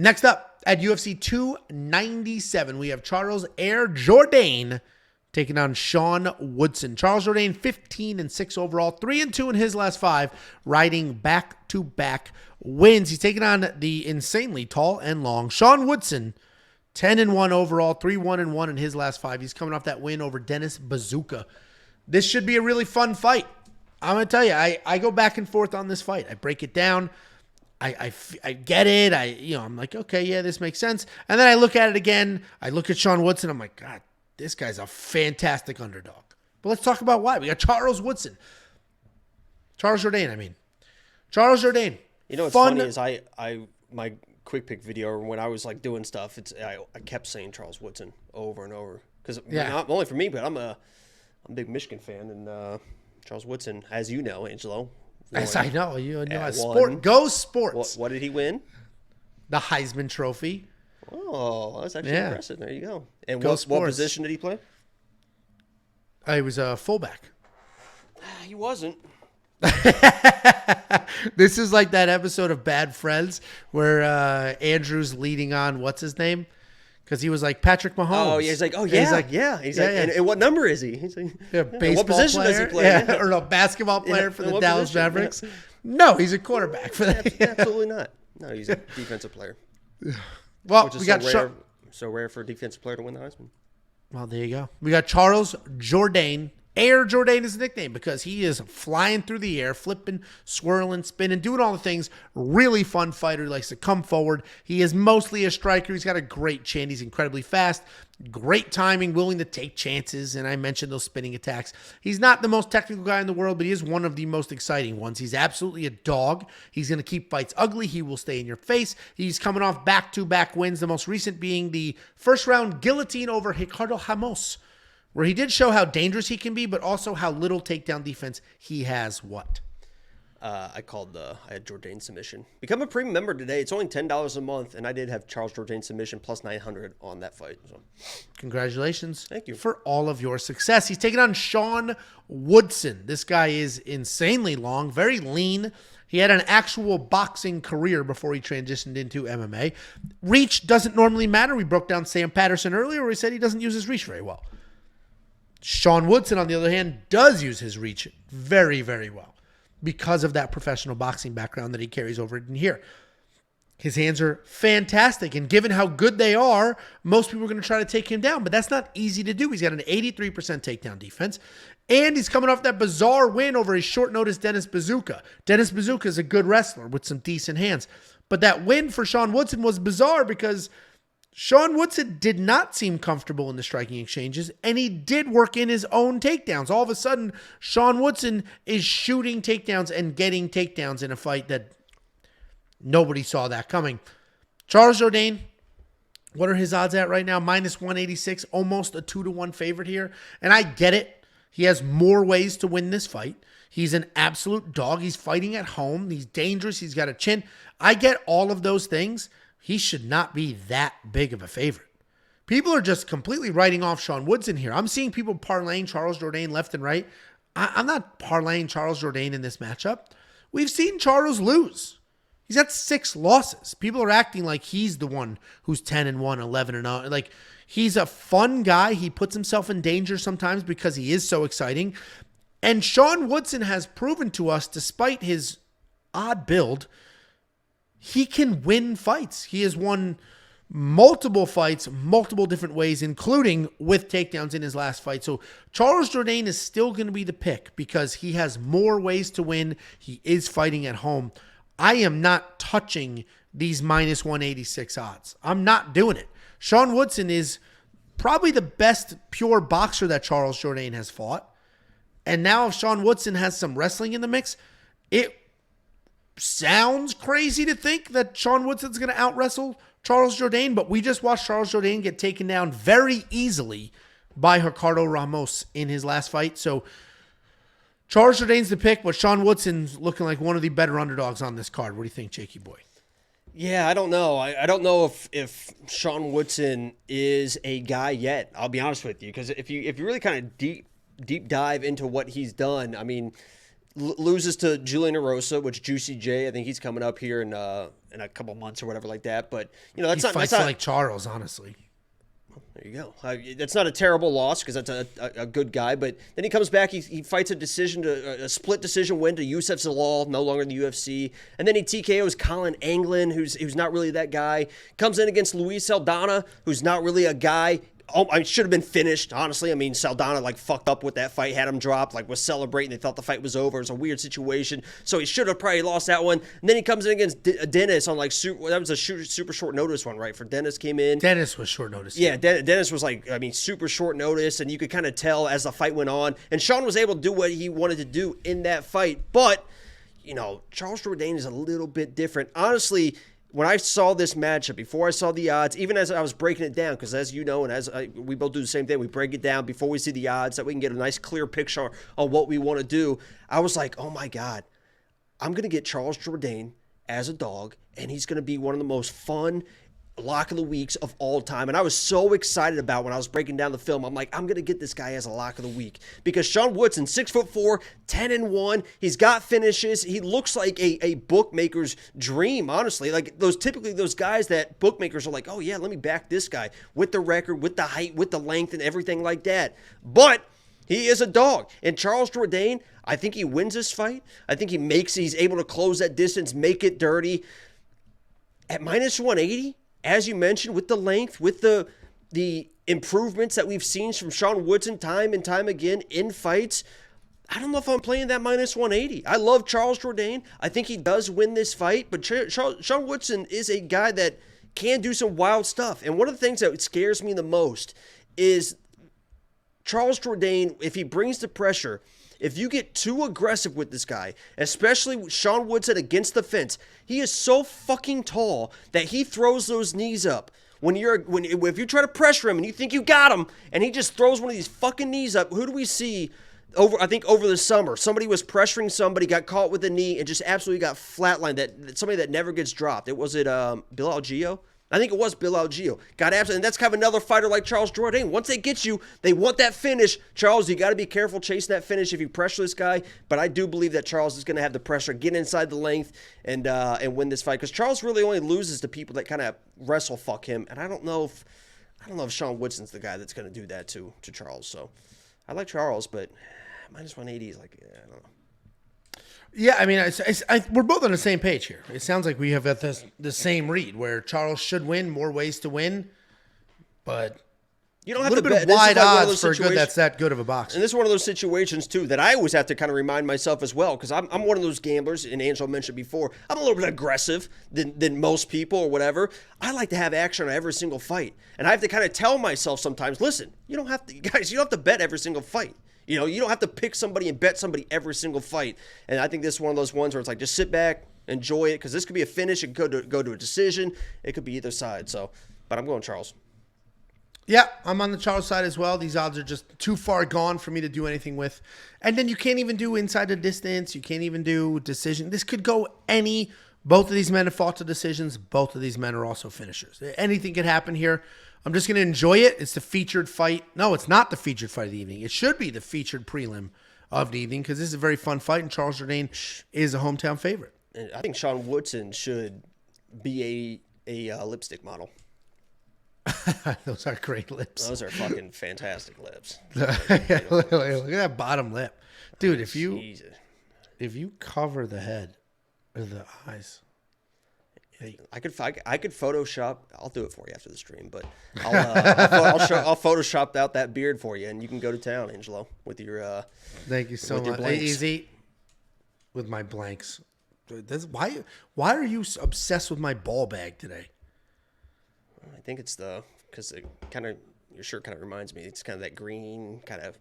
Next up, at UFC 297, we have Charles Jourdain taking on Sean Woodson. Charles Jourdain, 15-6 overall, 3-2 in his last 5, riding back-to-back wins. He's taking on the insanely tall and long Sean Woodson, 10-1 overall, 3-1 in his last 5. He's coming off that win over Dennis Bazooka. This should be a really fun fight. I'm going to tell you, I go back and forth on this fight. I break it down. I get it. I'm like, okay, yeah, this makes sense. And then I look at it again. I look at Sean Woodson. I'm like, God, this guy's a fantastic underdog. But let's talk about why. We got Charles Jourdain, I mean. Charles Jourdain. You know what's funny is my quick pick video, when I was like doing stuff, I kept saying Charles Woodson over and over. Because not only for me, but I'm a big Michigan fan. And Charles Woodson, as you know, Angelo. As I know. You know, sport. Go sports. What did he win? The Heisman Trophy. Oh, that's actually impressive. There you go. And what position did he play? He was a fullback. He wasn't. This is like that episode of Bad Friends where Andrew's leading on what's his name, because he was like Patrick Mahomes. Oh yeah, he's like, and what number is he? He's like, what position player? does he play? Or a basketball player for the Dallas Mavericks. Yeah. No, he's a quarterback for that. Absolutely not. No, he's a defensive player. Well, which is we got so rare for a defensive player to win the Heisman. Well, there you go. We got Charles Jourdain. Air Jourdain is his nickname because he is flying through the air, flipping, swirling, spinning, doing all the things. Really fun fighter. He likes to come forward. He is mostly a striker. He's got a great chin. He's incredibly fast. Great timing, willing to take chances. And I mentioned those spinning attacks. He's not the most technical guy in the world, but he is one of the most exciting ones. He's absolutely a dog. He's going to keep fights ugly. He will stay in your face. He's coming off back-to-back wins, the most recent being the first-round guillotine over Ricardo Ramos, where he did show how dangerous he can be, but also how little takedown defense he has. I had Jourdain submission. Become a premium member today. It's only $10 a month, and I did have Charles Jourdain submission plus 900 on that fight. So. Congratulations. Thank you. For all of your success. He's taking on Sean Woodson. This guy is insanely long, very lean. He had an actual boxing career before he transitioned into MMA. Reach doesn't normally matter. We broke down Sam Patterson earlier where he said he doesn't use his reach very well. Sean Woodson, on the other hand, does use his reach very, very well because of that professional boxing background that he carries over in here. His hands are fantastic, and given how good they are, most people are going to try to take him down, but that's not easy to do. He's got an 83% takedown defense, and he's coming off that bizarre win over his short-notice Dennis Bazooka. Dennis Bazooka is a good wrestler with some decent hands, but that win for Sean Woodson was bizarre because Sean Woodson did not seem comfortable in the striking exchanges, and he did work in his own takedowns. All of a sudden, Sean Woodson is shooting takedowns and getting takedowns in a fight that nobody saw that coming. Charles Jourdain, what are his odds at right now? Minus 186, almost a 2-1 favorite here. And I get it. He has more ways to win this fight. He's an absolute dog. He's fighting at home. He's dangerous. He's got a chin. I get all of those things. He should not be that big of a favorite. People are just completely writing off Sean Woodson here. I'm seeing people parlaying Charles Jourdain left and right. I'm not parlaying Charles Jourdain in this matchup. We've seen Charles lose. He's got 6 losses. People are acting like he's the one who's 10-1, 11-0. Like, he's a fun guy. He puts himself in danger sometimes because he is so exciting. And Sean Woodson has proven to us, despite his odd build, he can win fights. He has won multiple fights, multiple different ways, including with takedowns in his last fight. So Charles Jourdain is still going to be the pick because he has more ways to win. He is fighting at home. I am not touching these minus 186 odds. I'm not doing it. Sean Woodson is probably the best pure boxer that Charles Jourdain has fought. And now if Sean Woodson has some wrestling in the mix, it sounds crazy to think that Sean Woodson's going to out-wrestle Charles Jourdain, but we just watched Charles Jourdain get taken down very easily by Ricardo Ramos in his last fight. So Charles Jourdain's the pick, but Sean Woodson's looking like one of the better underdogs on this card. What do you think, Jakey boy? Yeah, I don't know. I don't know if Sean Woodson is a guy yet. I'll be honest with you, because if you really kind of deep dive into what he's done, I mean, loses to Julian Erosa, which Juicy J, I think he's coming up here in a couple months or whatever like that. But that's he fights like Charles, honestly. There you go. That's not a terrible loss because that's a good guy. But then he comes back. He fights a split decision win to Youssef Zalal, no longer in the UFC. And then he TKOs Colin Anglin, who's not really that guy. Comes in against Luis Saldana, who's not really a guy. I should have been finished, honestly. I mean, Saldana, fucked up with that fight, had him dropped, was celebrating. They thought the fight was over. It was a weird situation. So he should have probably lost that one. And then he comes in against Dennis on, that was a super short notice one, right? For Dennis came in. Dennis was short notice. Yeah, Dennis was, super short notice. And you could kind of tell as the fight went on. And Sean was able to do what he wanted to do in that fight. But, Charles Jourdain is a little bit different. Honestly, when I saw this matchup, before I saw the odds, even as I was breaking it down, because as you know, and we both do the same thing, we break it down before we see the odds so that we can get a nice clear picture on what we want to do. I was like, oh my God, I'm going to get Charles Jourdain as a dog, and he's going to be one of the most fun lock of the weeks of all time. And I was so excited about when I was breaking down the film. I'm like, I'm going to get this guy as a lock of the week because Sean Woodson, 6'4", 10-1. He's got finishes. He looks like a bookmaker's dream, honestly. Typically those guys that bookmakers are like, oh yeah, let me back this guy with the record, with the height, with the length and everything like that. But he is a dog. And Charles Jourdain, I think he wins this fight. I think he's able to close that distance, make it dirty. At -180, as you mentioned, with the length, with the improvements that we've seen from Sean Woodson time and time again in fights, I don't know if I'm playing that -180. I love Charles Jourdain. I think he does win this fight, but Sean Woodson is a guy that can do some wild stuff. And one of the things that scares me the most is Charles Jourdain, if he brings the pressure, if you get too aggressive with this guy, especially Sean Woodson against the fence, he is so fucking tall that he throws those knees up. If you try to pressure him and you think you got him, and he just throws one of these fucking knees up, who do we see over the summer? Somebody was pressuring somebody, got caught with a knee, and just absolutely got flatlined. That somebody that never gets dropped. Bill Algeo? I think it was Bill Algeo. Got absolutely, and that's kind of another fighter like Charles Jourdain. Once they get you, they want that finish. Charles, you got to be careful chasing that finish if you pressure this guy. But I do believe that Charles is going to have the pressure, get inside the length, and win this fight. Because Charles really only loses to people that kind of wrestle fuck him. And I don't know if Sean Woodson's the guy that's going to do that to Charles. So I like Charles, but -180 is I don't know. Yeah, I mean, we're both on the same page here. It sounds like we have the same read, where Charles should win, more ways to win, but you don't have to bet. A little bit of wide odds for a good that's that good of a boxer. And this is one of those situations, too, that I always have to kind of remind myself as well, because I'm one of those gamblers, and Angelo mentioned before, I'm a little bit aggressive than most people or whatever. I like to have action on every single fight, and I have to kind of tell myself sometimes, listen, you don't have to bet every single fight. You don't have to pick somebody and bet somebody every single fight. And I think this is one of those ones where it's like, just sit back, enjoy it, because this could be a finish. It could go to a decision. It could be either side. But I'm going Charles. Yeah, I'm on the Charles side as well. These odds are just too far gone for me to do anything with. And then you can't even do inside the distance. You can't even do decision. This could go both of these men have fought to decisions. Both of these men are also finishers. Anything could happen here. I'm just going to enjoy it. It's the featured fight. No, it's not the featured fight of the evening. It should be the featured prelim of the evening because this is a very fun fight, and Charles Jourdain is a hometown favorite. And I think Sean Woodson should be a lipstick model. Those are great lips. Those are fucking fantastic lips. Look at that bottom lip. Dude, if you cover the head or the eyes... I could Photoshop. I'll do it for you after the stream, but I'll Photoshop out that beard for you, and you can go to town, Angelo, with your. Thank you so much. Easy with my blanks. Why are you obsessed with my ball bag today? I think it's because it your shirt kind of reminds me. It's kind of that green kind of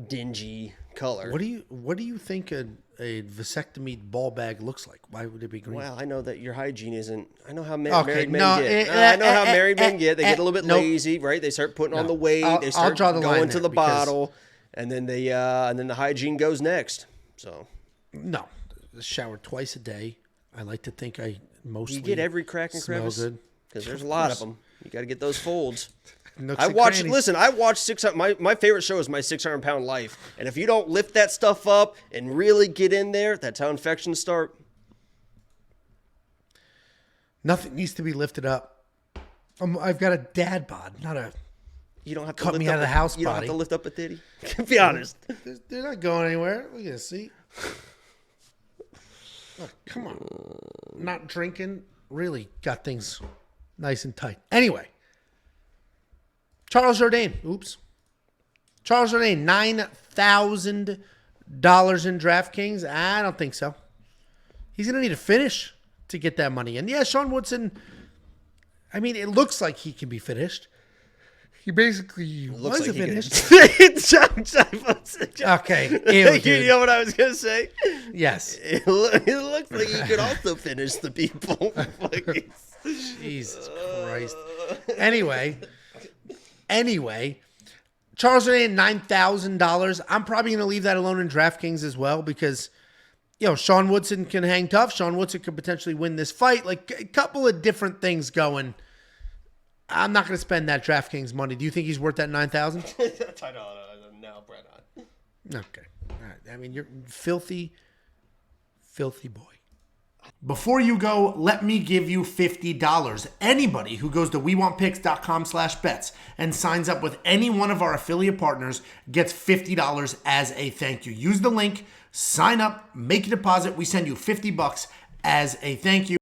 dingy color. What do you think a vasectomy ball bag looks like? Why would it be green? Well, I know that your hygiene isn't. I know how married men get. I know how married men get. They get a little bit lazy, right? They start putting on the weight. They start going to the bottle, and then the hygiene goes next. So no, shower twice a day. I like to think I mostly you get every crack and crevice good because there's a lot of them. You got to get those folds. Nooks I and watched. crannies. Listen, I watched 600. My favorite show is My 600-Pound Life. And if you don't lift that stuff up and really get in there, that's how infections start. Nothing needs to be lifted up. I've got a dad bod, not a. You don't have to cut lift me up out of the house You don't body. have to lift up a titty. Be honest. They're not going anywhere. Look at this. See. Look, come on. Not drinking really got things nice and tight. Anyway. Charles Jourdain, $9,000 in DraftKings. I don't think so. He's going to need a finish to get that money in. Yeah, Sean Woodson, I mean, it looks like he can be finished. He basically was like finished. Okay. Ew, You know what I was going to say? Yes. It looks like he could also finish the people. Jesus Christ. Anyway, Charles Jourdain, $9,000. I'm probably going to leave that alone in DraftKings as well because, Sean Woodson can hang tough. Sean Woodson could potentially win this fight. Like a couple of different things going. I'm not going to spend that DraftKings money. Do you think he's worth that $9,000? No, Brett. Okay. All right. I mean, you're filthy boy. Before you go, let me give you $50. Anybody who goes to wewantpicks.com/bets and signs up with any one of our affiliate partners gets $50 as a thank you. Use the link, sign up, make a deposit. We send you $50 as a thank you.